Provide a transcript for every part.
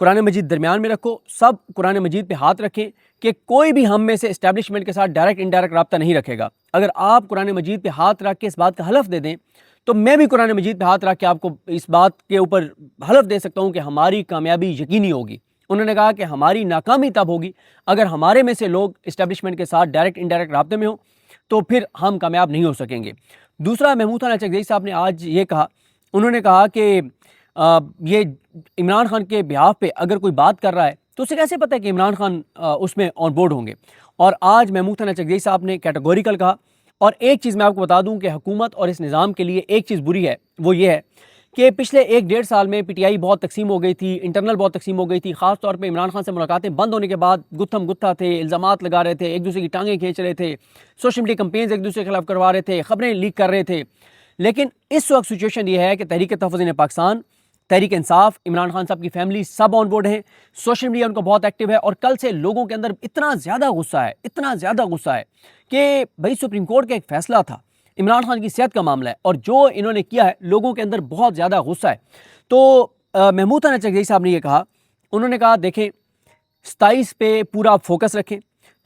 قرآن مجید درمیان میں رکھو، سب قرآن مجید پہ ہاتھ رکھیں کہ کوئی بھی ہم میں سے اسٹیبلشمنٹ کے ساتھ ڈائریکٹ انڈائریکٹ رابطہ نہیں رکھے گا۔ اگر آپ قرآن مجید پہ ہاتھ رکھ کے اس بات کا حلف دے دیں تو میں بھی قرآن مجید پہ ہاتھ رکھ کے آپ کو اس بات کے اوپر حلف دے سکتا ہوں کہ ہماری کامیابی یقینی ہوگی۔ انہوں نے کہا کہ ہماری ناکامی تب ہوگی اگر ہمارے میں سے لوگ اسٹیبلشمنٹ کے ساتھ ڈائریکٹ انڈائریکٹ رابطے میں ہوں، تو پھر ہم کامیاب نہیں ہو سکیں گے۔ دوسرا، محمود خان اچکزئی صاحب نے آج یہ کہا، انہوں نے کہا کہ یہ عمران خان کے بیہاف پہ اگر کوئی بات کر رہا ہے تو اسے کیسے پتہ ہے کہ عمران خان اس میں آن بورڈ ہوں گے؟ اور آج محمود خان اچکزئی صاحب نے کیٹیگوریکل کہا۔ اور ایک چیز میں آپ کو بتا دوں کہ حکومت اور اس نظام کے لیے ایک چیز بری ہے، وہ یہ ہے کہ پچھلے 1-1.5 سال میں پی ٹی آئی بہت تقسیم ہو گئی تھی، انٹرنل بہت تقسیم ہو گئی تھی، خاص طور پہ عمران خان سے ملاقاتیں بند ہونے کے بعد گتھم گتھا تھے، الزامات لگا رہے تھے، ایک دوسرے کی ٹانگیں کھینچ رہے تھے، سوشل میڈیا کمپینز ایک دوسرے کے خلاف کروا رہے تھے، خبریں لیک کر رہے تھے۔ لیکن اس وقت سچویشن یہ ہے کہ تحریک تحفظ پاکستان، تحریک انصاف، عمران خان صاحب کی فیملی سب آن بورڈ ہیں، سوشل میڈیا ان کا بہت ایکٹیو ہے، اور کل سے لوگوں کے اندر اتنا زیادہ غصہ ہے کہ بھائی سپریم کورٹ کا ایک فیصلہ تھا، عمران خان کی صحت کا معاملہ ہے، اور جو انہوں نے کیا ہے لوگوں کے اندر بہت زیادہ غصہ ہے۔ تو محمود خان اچکزئی صاحب نے یہ کہا، انہوں نے کہا دیکھیں 27 پہ پورا فوکس رکھیں،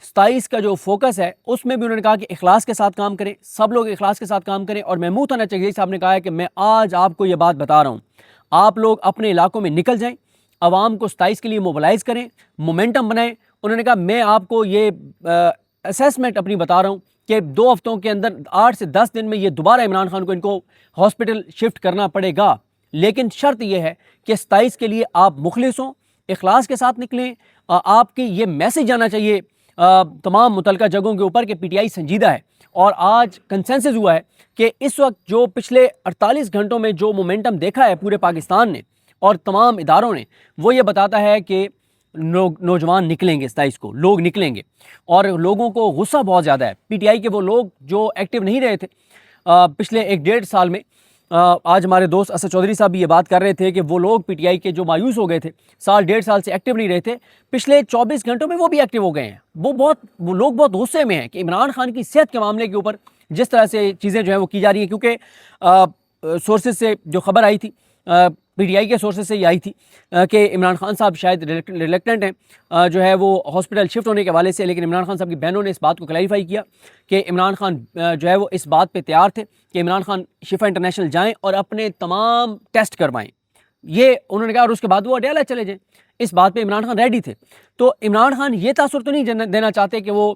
27 کا جو فوکس ہے اس میں بھی انہوں نے کہا کہ اخلاص کے ساتھ کام کریں، سب لوگ اخلاص کے ساتھ کام کریں۔ اور محمود خان اچکزئی صاحب نے کہا ہے کہ میں آج آپ کو یہ بات بتا رہا ہوں، آپ لوگ اپنے علاقوں میں نکل جائیں، عوام کو 27 کے لیے موبلائز کریں، مومنٹم بنائیں۔ انہوں نے کہا میں آپ کو یہ اسیسمنٹ اپنی بتا رہا ہوں کہ 2 ہفتوں کے اندر 8 سے 10 دن میں یہ دوبارہ عمران خان کو ان کو ہاسپٹل شفٹ کرنا پڑے گا، لیکن شرط یہ ہے کہ 27 کے لیے آپ مخلص ہوں، اخلاص کے ساتھ نکلیں۔ آپ کی یہ میسج آنا چاہیے تمام متعلقہ جگہوں کے اوپر کہ پی ٹی آئی سنجیدہ ہے۔ اور آج کنسنسس ہوا ہے کہ اس وقت جو پچھلے 48 گھنٹوں میں جو مومنٹم دیکھا ہے پورے پاکستان نے اور تمام اداروں نے، وہ یہ بتاتا ہے کہ نوجوان نکلیں گے، 27 کو لوگ نکلیں گے، اور لوگوں کو غصہ بہت زیادہ ہے۔ پی ٹی آئی کے وہ لوگ جو ایکٹیو نہیں رہے تھے پچھلے 1-1.5 سال میں، آج ہمارے دوست اسد چودھری صاحب بھی یہ بات کر رہے تھے کہ وہ لوگ پی ٹی آئی کے جو مایوس ہو گئے تھے، 1.5 سال سے ایکٹیو نہیں رہے تھے، پچھلے 24 گھنٹوں میں وہ بھی ایکٹیو ہو گئے ہیں۔ وہ لوگ بہت غصے میں ہیں کہ عمران خان کی صحت کے معاملے کے اوپر جس طرح سے چیزیں جو ہیں وہ کی جا رہی ہیں، کیونکہ سورسز سے جو خبر آئی تھی، پی ٹی آئی کے سورسز سے یہ آئی تھی کہ عمران خان صاحب شاید ریلیکٹنٹ ہیں جو ہے وہ ہاسپٹل شفٹ ہونے کے حوالے سے، لیکن عمران خان صاحب کی بہنوں نے اس بات کو کلیریفائی کیا کہ عمران خان جو ہے وہ اس بات پہ تیار تھے کہ عمران خان شفا انٹرنیشنل جائیں اور اپنے تمام ٹیسٹ کروائیں۔ یہ انہوں نے کہا، اور اس کے بعد وہ اڈیالہ چلے جائیں، اس بات پہ عمران خان ریڈی تھے۔ تو عمران خان یہ تاثر تو نہیں دینا چاہتے کہ وہ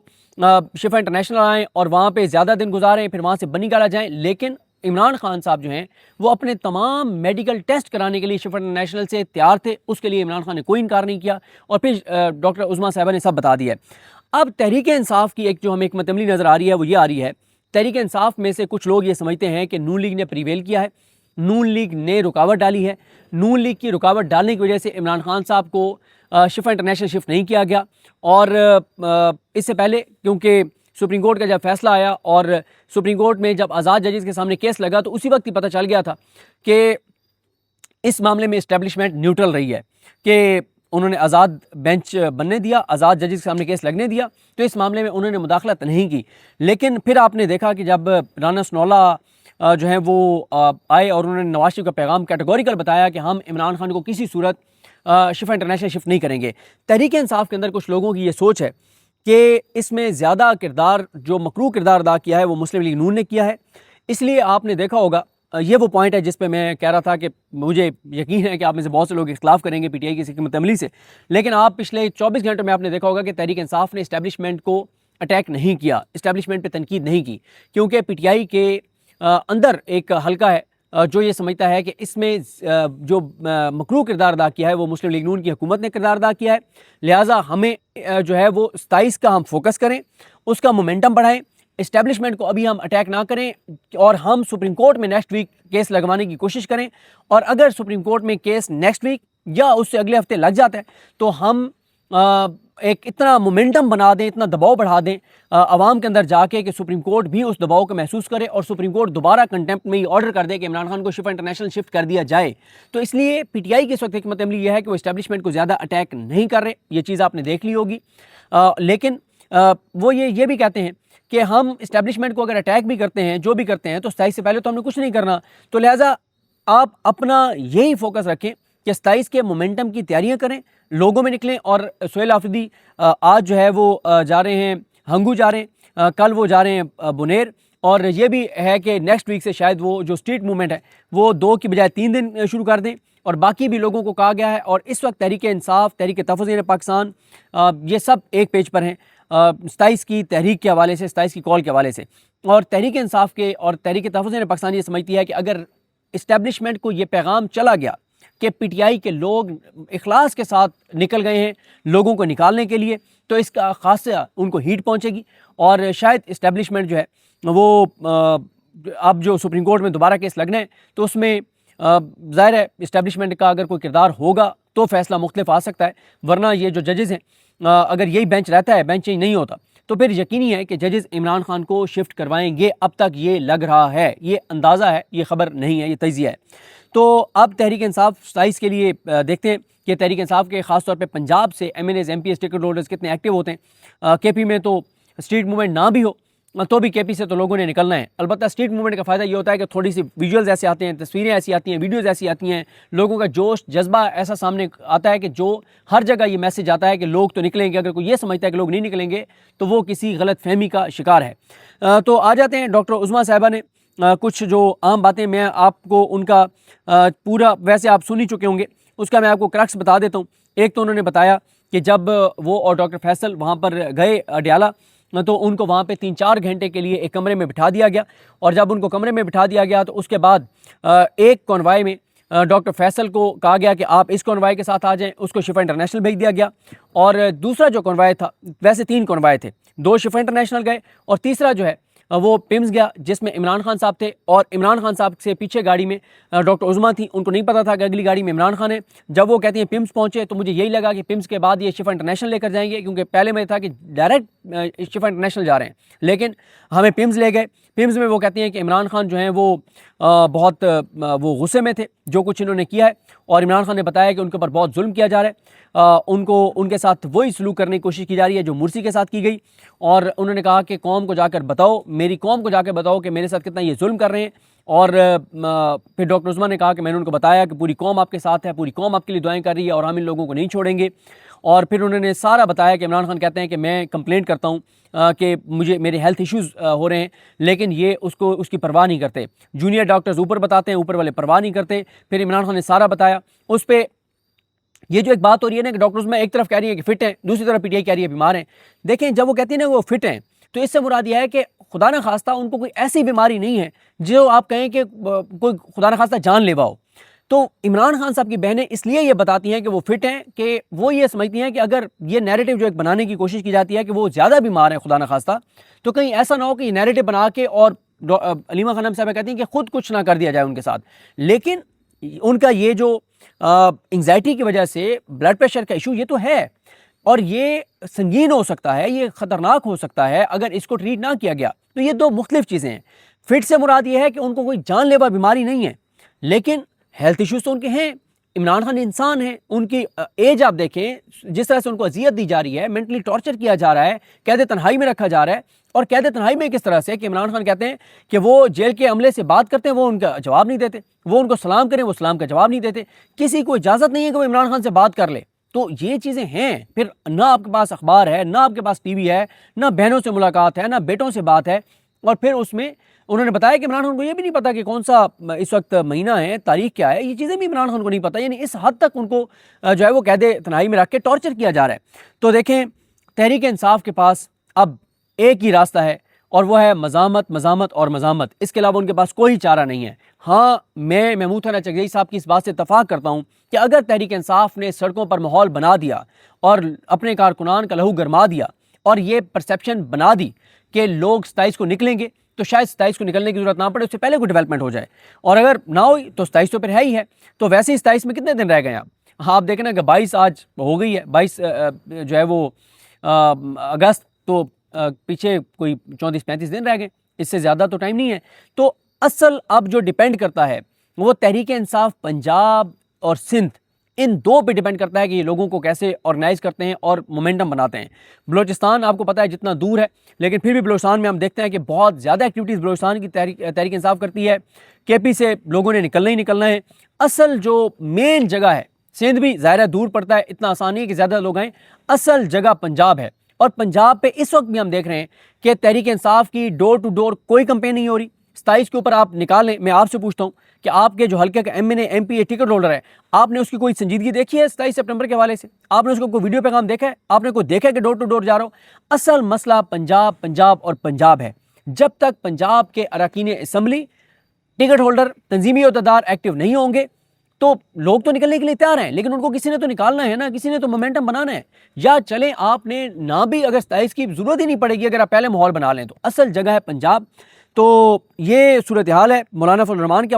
شفا انٹرنیشنل آئیں اور وہاں پہ زیادہ دن گزاریں، پھر وہاں سے بنی گالا جائیں، لیکن عمران خان صاحب جو ہیں وہ اپنے تمام میڈیکل ٹیسٹ کرانے کے لیے شفا انٹرنیشنل سے تیار تھے، اس کے لیے عمران خان نے کوئی انکار نہیں کیا، اور پھر ڈاکٹر عظمیٰ صاحبہ نے سب بتا دیا ہے۔ اب تحریک انصاف کی ایک جو ہمیں حکمت عملی نظر آ رہی ہے وہ یہ آ رہی ہے، تحریک انصاف میں سے کچھ لوگ یہ سمجھتے ہیں کہ نون لیگ نے پریویل کیا ہے، نون لیگ نے رکاوٹ ڈالی ہے، نون لیگ کی رکاوٹ ڈالنے کی وجہ سے عمران خان صاحب کو شفا انٹرنیشنل شفٹ نہیں کیا گیا۔ اور اس سے پہلے کیونکہ سپریم کورٹ کا جب فیصلہ آیا اور سپریم کورٹ میں جب آزاد ججز کے سامنے کیس لگا تو اسی وقت ہی پتہ چل گیا تھا کہ اس معاملے میں اسٹیبلشمنٹ نیوٹرل رہی ہے، کہ انہوں نے آزاد بینچ بننے دیا، آزاد ججز کے سامنے کیس لگنے دیا، تو اس معاملے میں انہوں نے مداخلت نہیں کی۔ لیکن پھر آپ نے دیکھا کہ جب رانا ثناءاللہ جو ہیں وہ آئے اور انہوں نے نواز شریف کا پیغام کیٹیگوریکل بتایا کہ ہم عمران خان کو کسی صورت شفا انٹرنیشنل شفٹ نہیں کریں گے۔ تحریک انصاف کے اندر کچھ لوگوں کی یہ سوچ ہے کہ اس میں زیادہ کردار جو مکروہ کردار ادا کیا ہے وہ مسلم لیگ نون نے کیا ہے، اس لیے آپ نے دیکھا ہوگا یہ وہ پوائنٹ ہے جس پہ میں کہہ رہا تھا کہ مجھے یقین ہے کہ آپ میں سے بہت سے لوگ اختلاف کریں گے پی ٹی آئی کی اس حکمت عملی سے، لیکن آپ پچھلے 24 گھنٹوں میں آپ نے دیکھا ہوگا کہ تحریک انصاف نے اسٹیبلشمنٹ کو اٹیک نہیں کیا، اسٹیبلشمنٹ پہ تنقید نہیں کی، کیونکہ پی ٹی آئی کے اندر ایک حلقہ ہے جو یہ سمجھتا ہے کہ اس میں جو مکروہ کردار ادا کیا ہے وہ مسلم لیگ نون کی حکومت نے کردار ادا کیا ہے، لہٰذا ہمیں جو ہے وہ 27 کا ہم فوکس کریں، اس کا مومنٹم بڑھائیں، اسٹیبلشمنٹ کو ابھی ہم اٹیک نہ کریں، اور ہم سپریم کورٹ میں نیکسٹ ویک کیس لگوانے کی کوشش کریں، اور اگر سپریم کورٹ میں کیس نیکسٹ ویک یا اس سے اگلے ہفتے لگ جاتا ہے تو ہم ایک اتنا مومنٹم بنا دیں، اتنا دباؤ بڑھا دیں عوام کے اندر جا کے کہ سپریم کورٹ بھی اس دباؤ کو محسوس کرے اور سپریم کورٹ دوبارہ کنٹمپٹ میں یہ آرڈر کر دے کہ عمران خان کو شفا انٹرنیشنل شفٹ کر دیا جائے۔ تو اس لیے پی ٹی آئی کی اس وقت حکمت عملی یہ ہے کہ وہ اسٹیبلشمنٹ کو زیادہ اٹیک نہیں کر رہے، یہ چیز آپ نے دیکھ لی ہوگی، لیکن وہ یہ بھی کہتے ہیں کہ ہم اسٹیبلشمنٹ کو اگر اٹیک بھی کرتے ہیں، جو بھی کرتے ہیں، تو 27 سے پہلے تو ہم نے کچھ نہیں کرنا، تو لہٰذا آپ اپنا یہی فوکس رکھیں کہ 27 کے مومنٹم کی تیاریاں کریں, لوگوں میں نکلیں. اور سہیل آفریدی آج جو ہے وہ جا رہے ہیں ہنگو جا رہے ہیں, کل وہ جا رہے ہیں بنیر, اور یہ بھی ہے کہ نیکسٹ ویک سے شاید وہ جو اسٹریٹ موومنٹ ہے وہ 2 کی بجائے 3 دن شروع کر دیں. اور باقی بھی لوگوں کو کہا گیا ہے, اور اس وقت تحریک انصاف, تحریک تحفظ پاکستان, یہ سب ایک پیج پر ہیں 27 کی تحریک کے حوالے سے, 27 کی کال کے حوالے سے. اور تحریک انصاف کے اور تحریک تحفظ پاکستان یہ سمجھتی ہے کہ اگر اسٹیبلشمنٹ کو یہ پیغام چلا گیا کہ پی ٹی آئی کے لوگ اخلاص کے ساتھ نکل گئے ہیں لوگوں کو نکالنے کے لیے, تو اس کا خاصا ان کو ہیٹ پہنچے گی, اور شاید اسٹیبلشمنٹ جو ہے وہ اب جو سپریم کورٹ میں دوبارہ کیس لگنا ہے تو اس میں ظاہر ہے اسٹیبلشمنٹ کا اگر کوئی کردار ہوگا تو فیصلہ مختلف آ سکتا ہے, ورنہ یہ جو ججز ہیں اگر یہی بینچ رہتا ہے, بینچ چینج نہیں ہوتا, تو پھر یقینی ہے کہ ججز عمران خان کو شفٹ کروائیں گے. اب تک یہ لگ رہا ہے, یہ اندازہ ہے, یہ خبر نہیں ہے, یہ تجزیہ ہے. تو اب تحریک انصاف 27 کے لیے دیکھتے ہیں کہ تحریک انصاف کے خاص طور پہ پنجاب سے MNAs, MPs, ticket holders کتنے ایکٹیو ہوتے ہیں. کے پی میں تو اسٹریٹ موومنٹ نہ بھی ہو تو بھی کے پی سے تو لوگوں نے نکلنا ہے. البتہ اسٹریٹ موومنٹ کا فائدہ یہ ہوتا ہے کہ تھوڑی سی ویژولز ایسے آتے ہیں, تصویریں ایسی آتی ہیں, ویڈیوز ایسی آتی ہیں, لوگوں کا جوش جذبہ ایسا سامنے آتا ہے کہ جو ہر جگہ یہ میسج آتا ہے کہ لوگ تو نکلیں گے. اگر کوئی یہ سمجھتا ہے کہ لوگ نہیں نکلیں گے تو وہ کسی غلط فہمی کا شکار ہے. تو آ جاتے ہیں ڈاکٹر عظمیٰ صاحبہ نے کچھ جو عام باتیں, میں آپ کو ان کا پورا ویسے آپ سن ہی چکے ہوں گے, اس کا میں آپ کو کرکس بتا دیتا ہوں. ایک تو انہوں نے بتایا کہ جب وہ اور ڈاکٹر فیصل وہاں پر گئے اڈیالہ تو ان کو وہاں پہ 3-4 گھنٹے کے لیے ایک کمرے میں بٹھا دیا گیا, اور جب ان کو کمرے میں بٹھا دیا گیا تو اس کے بعد ایک کانوائے میں ڈاکٹر فیصل کو کہا گیا کہ آپ اس کانوائے کے ساتھ آ جائیں, اس کو شفا انٹرنیشنل بھیج دیا گیا. اور دوسرا جو کانوائے تھا, ویسے 3 کانوائے تھے, 2 شفا انٹرنیشنل گئے اور تیسرا جو ہے وہ پیمز گیا, جس میں عمران خان صاحب تھے, اور عمران خان صاحب سے پیچھے گاڑی میں ڈاکٹر عظمیٰ تھی. ان کو نہیں پتا تھا کہ اگلی گاڑی میں عمران خان ہے. جب وہ کہتی ہیں پیمز پہنچے تو مجھے یہی لگا کہ پیمز کے بعد یہ شفا انٹرنیشنل لے کر جائیں گے, کیونکہ پہلے میں تھا کہ ڈائریکٹ شفا انٹرنیشنل جا رہے ہیں, لیکن ہمیں پیمز لے گئے. پیمز میں وہ کہتی ہیں کہ عمران خان جو ہیں وہ بہت وہ غصے میں تھے جو کچھ انہوں نے کیا ہے, اور عمران خان نے بتایا کہ ان کے اوپر بہت ظلم کیا جا رہا ہے, ان کے ساتھ وہی سلوک کرنے کی کوشش کی جا رہی ہے جو مرسی کے ساتھ کی گئی. اور انہوں نے کہا کہ قوم کو جا کر بتاؤ, میری قوم کو جا کے بتاؤ کہ میرے ساتھ کتنا یہ ظلم کر رہے ہیں. اور پھر ڈاکٹر عظمیٰ نے کہا کہ میں نے ان کو بتایا کہ پوری قوم آپ کے ساتھ ہے, پوری قوم آپ کے لیے دعائیں کر رہی ہے, اور ہم ان لوگوں کو نہیں چھوڑیں گے. اور پھر انہوں نے سارا بتایا کہ عمران خان کہتے ہیں کہ میں کمپلینٹ کرتا ہوں کہ میرے ہیلتھ ایشوز ہو رہے ہیں, لیکن یہ اس کی پرواہ نہیں کرتے. جونیئر ڈاکٹرز اوپر بتاتے ہیں, اوپر والے پرواہ نہیں کرتے. پھر عمران خان نے سارا بتایا. اس پہ یہ جو ایک بات ہو رہی ہے نا کہ ڈاکٹرز میں ایک طرف کہہ رہی ہے کہ فٹ ہیں, دوسری طرف پی ٹی آئی کہہ رہی ہے بیمار ہیں. دیکھیں جب وہ کہتی ہیں نا وہ فٹ ہیں تو اس سے مراد یہ ہے کہ خدا نہ خواستہ ان کو کوئی ایسی بیماری نہیں ہے جو آپ کہیں کہ کوئی خدا نہ خواستہ جان لیوا ہو. تو عمران خان صاحب کی بہنیں اس لیے یہ بتاتی ہیں کہ وہ فٹ ہیں کہ وہ یہ سمجھتی ہیں کہ اگر یہ نیریٹو جو ایک بنانے کی کوشش کی جاتی ہے کہ وہ زیادہ بیمار ہیں خدا نہ خواستہ, تو کہیں ایسا نہ ہو کہ یہ نیریٹو بنا کے اور علیمہ خانم صاحبہ کہتی ہیں کہ خود کچھ نہ کر دیا جائے ان کے ساتھ. لیکن ان کا یہ جو انگزائٹی کی وجہ سے بلڈ پریشر کا ایشو یہ تو ہے, اور یہ سنگین ہو سکتا ہے, یہ خطرناک ہو سکتا ہے اگر اس کو ٹریٹ نہ کیا گیا. تو یہ 2 مختلف چیزیں ہیں. فٹ سے مراد یہ ہے کہ ان کو کوئی جان لیوا بیماری نہیں ہے, لیکن ہیلتھ ایشوز تو ان کے ہیں. عمران خان انسان ہیں, ان کی ایج آپ دیکھیں, جس طرح سے ان کو اذیت دی جا رہی ہے, مینٹلی ٹارچر کیا جا رہا ہے, قید تنہائی میں رکھا جا رہا ہے. اور قید تنہائی میں کس طرح سے کہ عمران خان کہتے ہیں کہ وہ جیل کے عملے سے بات کرتے ہیں, وہ ان کا جواب نہیں دیتے, وہ ان کو سلام کریں, وہ سلام کا جواب نہیں دیتے, کسی کو اجازت نہیں ہے کہ وہ عمران خان سے بات کر لے. تو یہ چیزیں ہیں. پھر نہ آپ کے پاس اخبار ہے, نہ آپ کے پاس ٹی وی ہے, نہ بہنوں سے ملاقات ہے, نہ بیٹوں سے بات ہے. اور پھر اس میں انہوں نے بتایا کہ عمران خان کو یہ بھی نہیں پتا کہ کون سا اس وقت مہینہ ہے, تاریخ کیا ہے, یہ چیزیں بھی عمران خان کو نہیں پتا. یعنی اس حد تک ان کو جو ہے وہ قید تنہائی میں رکھ کے ٹارچر کیا جا رہا ہے. تو دیکھیں تحریک انصاف کے پاس اب ایک ہی راستہ ہے, اور وہ ہے مزاحمت, مزاحمت اور مزاحمت. اس کے علاوہ ان کے پاس کوئی چارہ نہیں ہے. ہاں میں محمود حنا چغئی صاحب کی اس بات سے اتفاق کرتا ہوں کہ اگر تحریک انصاف نے سڑکوں پر ماحول بنا دیا اور اپنے کارکنان کا لہو گرما دیا اور یہ پرسیپشن بنا دی کہ لوگ 27 کو نکلیں گے, تو شاید 27 کو نکلنے کی ضرورت نہ پڑے, اس سے پہلے کوئی ڈیولپمنٹ ہو جائے. اور اگر نہ ہوئی تو 27 تو پھر ہے ہی ہے. تو ویسے ہی 27 میں کتنے دن رہ گئے آپ؟ ہاں آپ دیکھیں نا کہ 22 آج ہو گئی ہے, 22 جو ہے وہ اگست, تو پیچھے کوئی 34-35 دن رہ گئے, اس سے زیادہ تو ٹائم نہیں ہے. تو اصل اب جو ڈیپینڈ کرتا ہے وہ تحریک انصاف پنجاب اور سندھ, ان 2 پہ ڈیپینڈ کرتا ہے کہ یہ لوگوں کو کیسے آرگنائز کرتے ہیں اور مومنٹم بناتے ہیں. بلوچستان آپ کو پتہ ہے جتنا دور ہے, لیکن پھر بھی بلوچستان میں ہم دیکھتے ہیں کہ بہت زیادہ ایکٹیویٹیز بلوچستان کی تحریک انصاف کرتی ہے. کے پی سے لوگوں نے نکلنا ہی نکلنا ہے. اصل جو مین جگہ ہے سندھ بھی ظاہر ہے دور پڑتا ہے، اتنا آسان نہیں ہے کہ زیادہ لوگ آئیں، اصل جگہ پنجاب ہے، اور پنجاب پہ اس وقت بھی ہم دیکھ رہے ہیں کہ تحریک انصاف کی ڈور ٹو ڈور کوئی کمپین نہیں ہو رہی۔ 27 کے اوپر آپ نکالیں، میں آپ سے پوچھتا ہوں کہ آپ کے جو حلقے کا ایم پی ٹکٹ ہولڈر ہے، آپ نے اس کی کوئی سنجیدگی دیکھی ہے 27 سپٹمبر کے حوالے سے؟ آپ نے اس کو کوئی ویڈیو پیغام دیکھا ہے؟ آپ نے کوئی دیکھا ہے کہ ڈور ٹو ڈور جا رہا ہو؟ اصل مسئلہ پنجاب اور پنجاب ہے۔ جب تک پنجاب کے اراکین اسمبلی، ٹکٹ ہولڈر، تنظیمی عہدیدار ایکٹیو نہیں ہوں گے تو لوگ تو نکلنے کے لیے تیار ہیں، لیکن ان کو کسی نے تو نکالنا ہے نا، کسی نے تو مومنٹم بنانا ہے۔ یا چلیں آپ نے نہ بھی اگر 27 کی ضرورت ہی نہیں پڑے گی اگر آپ پہلے ماحول بنا لیں تو، اصل جگہ ہے پنجاب۔ تو یہ صورتحال ہے۔ مولانا فضل الرحمان کے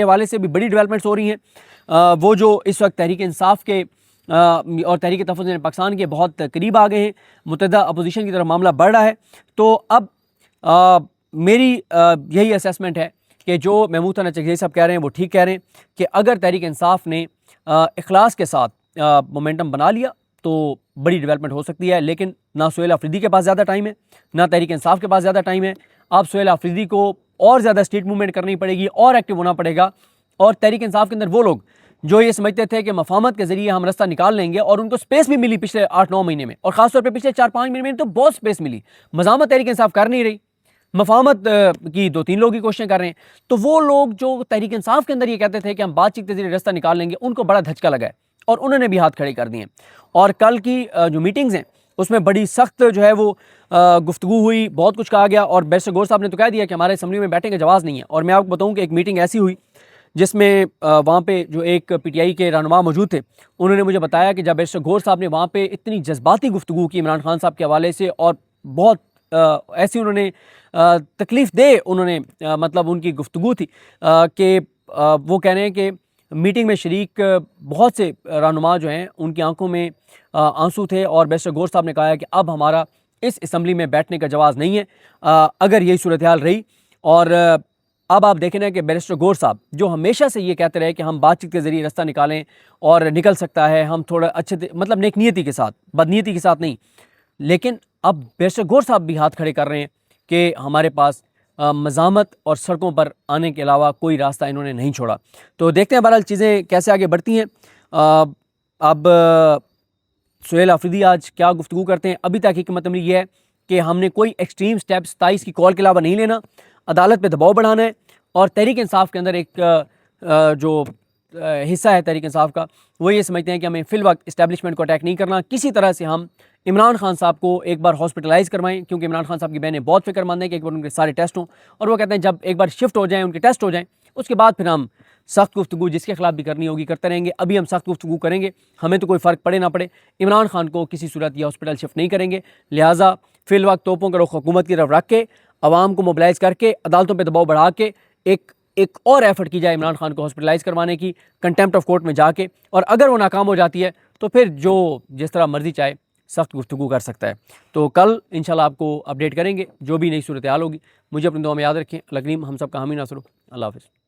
حوالے سے بھی بڑی ڈیولپمنٹس ہو رہی ہیں، وہ جو اس وقت تحریک انصاف کے اور تحریک تحفظ پاکستان کے بہت قریب آ گئے ہیں، متحدہ اپوزیشن کی طرف معاملہ بڑھ رہا ہے۔ تو اب میری یہی اسیسمنٹ ہے کہ جو محمود ثنا چکزئی صاحب کہہ رہے ہیں وہ ٹھیک کہہ رہے ہیں کہ اگر تحریک انصاف نے اخلاص کے ساتھ مومنٹم بنا لیا تو بڑی ڈیولپمنٹ ہو سکتی ہے، لیکن نہ سہیل آفریدی کے پاس زیادہ ٹائم ہے، نہ تحریک انصاف کے پاس زیادہ ٹائم ہے۔ اب سہیل آفریدی کو اور زیادہ اسٹیٹ موومنٹ کرنی پڑے گی اور ایکٹیو ہونا پڑے گا، اور تحریک انصاف کے اندر وہ لوگ جو یہ سمجھتے تھے کہ مفاہمت کے ذریعے ہم رستہ نکال لیں گے، اور ان کو سپیس بھی ملی پچھلے 8-9 مہینے میں، اور خاص طور پہ پچھلے 4-5 مہینے میں تو بہت سپیس ملی، مزاحمت تحریک انصاف کر نہیں رہی، مفاہمت کی 2-3 لوگ ہی کوششیں کر رہے ہیں۔ تو وہ لوگ جو تحریک انصاف کے اندر یہ کہتے تھے کہ ہم بات چیت کے ذریعے رستہ نکال لیں گے، ان کو بڑا دھچکا لگا ہے اور انہوں نے بھی ہاتھ کھڑے کر دیے ہیں۔ اور کل کی جو میٹنگز ہیں اس میں بڑی سخت جو ہے وہ گفتگو ہوئی، بہت کچھ کہا گیا، اور بیرسٹر گور صاحب نے تو کہہ دیا کہ ہمارے اسمبلی میں بیٹھنے کا جواز نہیں ہے۔ اور میں آپ کو بتاؤں کہ ایک میٹنگ ایسی ہوئی جس میں وہاں پہ جو ایک پی ٹی آئی کے رہنما موجود تھے، انہوں نے مجھے بتایا کہ جب بیرسٹر گور صاحب نے وہاں پہ اتنی جذباتی گفتگو کی عمران خان صاحب کے حوالے سے، اور بہت ایسی انہوں نے تکلیف دہ انہوں نے مطلب ان کی گفتگو تھی کہ وہ کہہ رہے ہیں کہ میٹنگ میں شریک بہت سے رہنما جو ہیں ان کی آنکھوں میں آنسو تھے، اور بیرسٹر گور صاحب نے کہا ہے کہ اب ہمارا اس اسمبلی میں بیٹھنے کا جواز نہیں ہے اگر یہی صورتحال رہی۔ اور اب آپ دیکھیں نا کہ بیرسٹر گور صاحب جو ہمیشہ سے یہ کہتے رہے کہ ہم بات چیت کے ذریعے رستہ نکالیں اور نکل سکتا ہے، ہم تھوڑا اچھے مطلب نیک نیتی کے ساتھ، بدنیتی کے ساتھ نہیں، لیکن اب بیرسٹر گور صاحب بھی ہاتھ کھڑے کر رہے ہیں کہ ہمارے پاس مزاحمت اور سڑکوں پر آنے کے علاوہ کوئی راستہ انہوں نے نہیں چھوڑا۔ تو دیکھتے ہیں بہرحال چیزیں کیسے آگے بڑھتی ہیں۔ اب سہیل آفریدی آج کیا گفتگو کرتے ہیں؟ ابھی تک حکمت عملی یہ ہے کہ ہم نے کوئی ایکسٹریم سٹیپ 27 کی کال کے علاوہ نہیں لینا، عدالت پہ دباؤ بڑھانا ہے، اور تحریک انصاف کے اندر ایک جو حصہ ہے تحریک انصاف کا، وہ یہ سمجھتے ہیں کہ ہمیں فی الوقت اسٹیبلشمنٹ کو اٹیک نہیں کرنا، کسی طرح سے ہم عمران خان صاحب کو ایک بار ہاسپٹلائز کروائیں، کیونکہ عمران خان صاحب کی بہنیں بہت فکر مند ہیں کہ ایک بار ان کے سارے ٹیسٹ ہوں، اور وہ کہتے ہیں جب ایک بار شفٹ ہو جائیں، ان کے ٹیسٹ ہو جائیں، اس کے بعد پھر ہم سخت گفتگو جس کے خلاف بھی کرنی ہوگی کرتے رہیں گے۔ ابھی ہم سخت گفتگو کریں گے، ہمیں تو کوئی فرق پڑے نہ پڑے، عمران خان کو کسی صورت یہ ہاسپٹل شفٹ نہیں کریں گے، لہٰذا فی الوقت توپوں کا رخ حکومت کی طرف رکھ کے، عوام کو موبلائز کر کے، عدالتوں پہ دباؤ بڑھا کے ایک اور ایفرٹ کی جائے عمران خان کو ہاسپٹلائز کروانے کی، کنٹیمپٹ آف کورٹ میں جا کے، اور اگر وہ ناکام ہو جاتی ہے تو پھر جو جس طرح مرضی چاہے سخت گفتگو کر سکتا ہے۔ تو کل انشاءاللہ آپ کو اپڈیٹ کریں گے جو بھی نئی صورتحال ہوگی۔ مجھے اپنی دعا میں یاد رکھیں۔ اللہ کریم ہم سب کا حامی ناصر ہو۔ اللہ حافظ۔